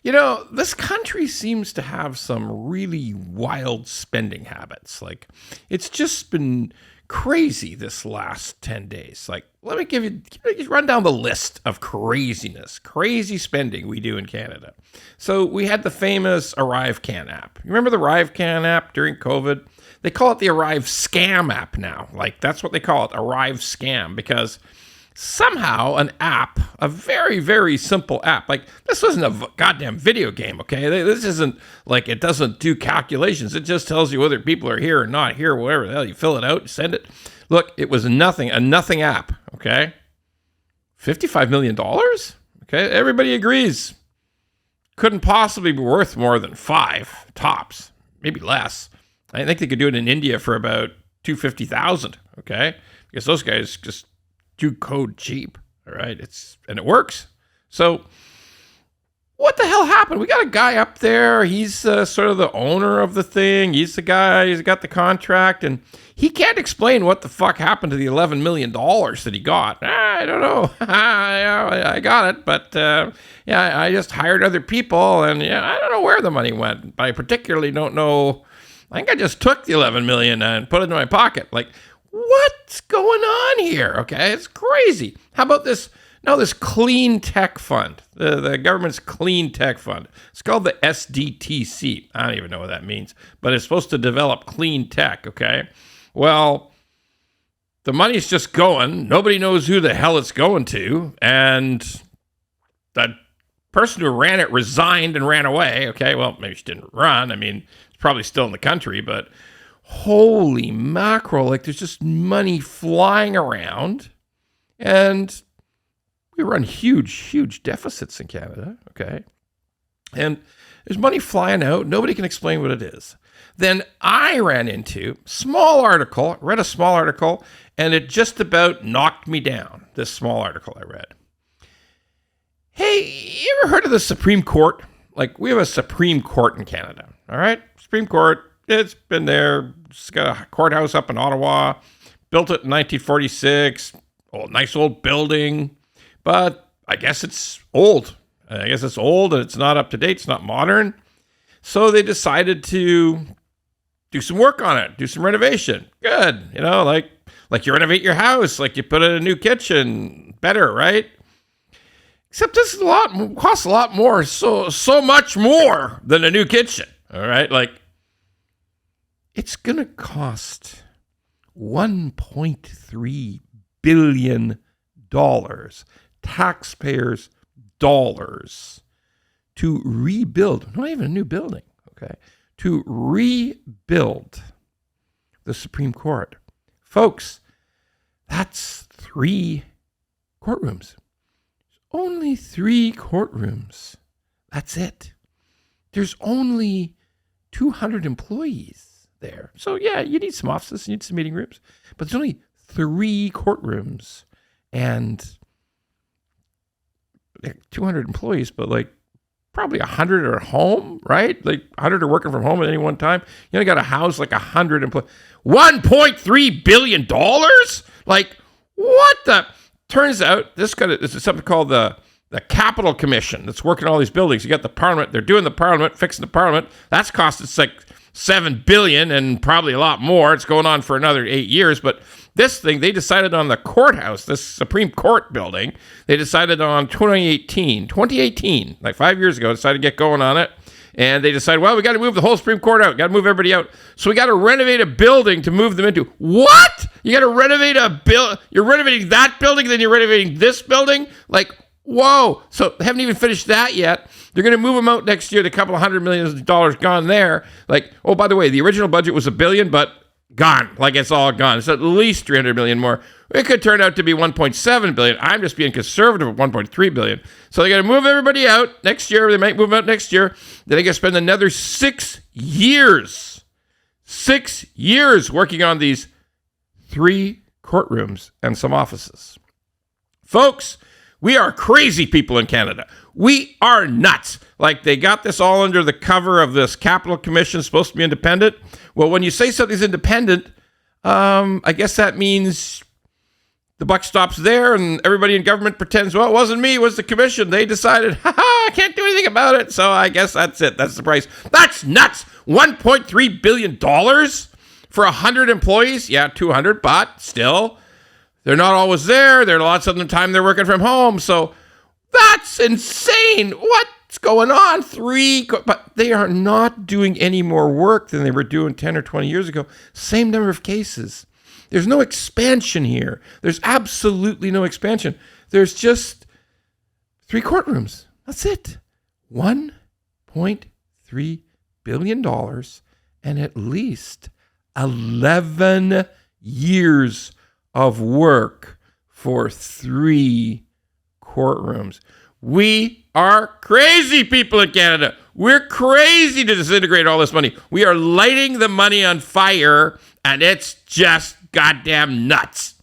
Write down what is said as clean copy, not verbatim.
This country seems to have some really wild spending habits. Like, it's just been crazy this last 10 days. Like, let me give you run down the list of crazy spending we do in Canada. So we had the famous ArriveScam app. You remember the ArriveScam app during COVID? They call it the ArriveScam app now. Like, that's what they call it, ArriveScam, because somehow an app, a very, very simple app, like this wasn't a goddamn video game, okay? This isn't like, it doesn't do calculations. It just tells you whether people are here or not here, whatever the hell. You fill it out, send it. Look, it was a nothing app, okay? $55 million? Okay, everybody agrees. Couldn't possibly be worth more than 5 tops, maybe less. I think they could do it in India for about $250,000, okay? Because those guys just do code cheap, all right? And it works. So what the hell happened? We got a guy up there. He's sort of the owner of the thing. He's the guy. He's got the contract, and he can't explain what the fuck happened to the $11 million that he got. I don't know. I got it, but I just hired other people, and I don't know where the money went. I particularly don't know. I think I just took the $11 million and put it in my pocket. Like, what's going on here? Okay, it's crazy. How about this? Now, this CleanTech fund, the government's CleanTech fund. It's called the SDTC. I don't even know what that means, but it's supposed to develop clean tech, okay? Well, the money's just going. Nobody knows who the hell it's going to, and the person who ran it resigned and ran away, okay? Well, maybe she didn't run. I mean, it's probably still in the country, but holy mackerel, like there's just money flying around, and we run huge deficits in Canada, okay? And there's money flying out. Nobody can explain what it is. Then I ran into read a small article, and it just about knocked me down, this small article I read. Hey, you ever heard of the Supreme Court? Like, we have a Supreme Court in Canada, all right? Supreme Court, it's been there. It's got a courthouse up in Ottawa, built it in 1946, nice old building. But I guess it's old. And it's not up to date. It's not modern. So they decided to do some work on it, do some renovation. Good. Like you renovate your house, like you put in a new kitchen. Better, right? Except this is costs a lot more. So much more than a new kitchen. All right. Like, it's going to cost $1.3 billion. Taxpayers' dollars to rebuild, not even a new building, okay, to rebuild the Supreme Court. Folks, that's 3 courtrooms. Only 3 courtrooms. That's it. There's only 200 employees there. So yeah, you need some offices, you need some meeting rooms, but there's only 3 courtrooms. And 200 employees, but like probably 100 are at home, right? Like 100 are working from home at any one time. You only got to house like 100 employees. $1.3 billion? Like, what the? Turns out this is something called the Capital Commission that's working on all these buildings. You got the Parliament. They're doing the Parliament, fixing the Parliament. That's costed like $7 billion and probably a lot more. It's going on for another 8 years, but this thing, they decided on the courthouse, this Supreme Court building, they decided on 2018, like 5 years ago, decided to get going on it. And they decided, well, we got to move the whole Supreme Court out. Got to move everybody out. So we got to renovate a building to move them into. What? You got to renovate you're renovating that building, then you're renovating this building? Like, whoa. So they haven't even finished that yet. They're going to move them out next year. A couple of $100 million gone there. Like, oh, by the way, the original budget was $1 billion, but gone. Like, it's all gone. It's at least $300 million more. It could turn out to be $1.7 billion. I'm just being conservative at $1.3 billion. So they got to move everybody out next year. They might move them out next year. Then they got to spend another 6 years. 6 years working on these 3 courtrooms and some offices. Folks, we are crazy people in Canada. We are nuts. Like, they got this all under the cover of this Capital Commission, supposed to be independent. Well, when you say something's independent, I guess that means the buck stops there, and everybody in government pretends, well, it wasn't me, it was the commission. They decided, I can't do anything about it, so I guess that's it. That's the price. That's nuts. $1.3 billion for 100 employees? Yeah, 200, but still, they're not always there. There are lots of the time they're working from home, so that's insane. What's going on? But they are not doing any more work than they were doing 10 or 20 years ago. Same number of cases. There's no expansion here. There's absolutely no expansion. There's just 3 courtrooms. That's it. $1.3 billion and at least 11 years of work for 3 courtrooms. We are crazy, people in Canada. We're crazy to disintegrate all this money. We are lighting the money on fire, and it's just goddamn nuts.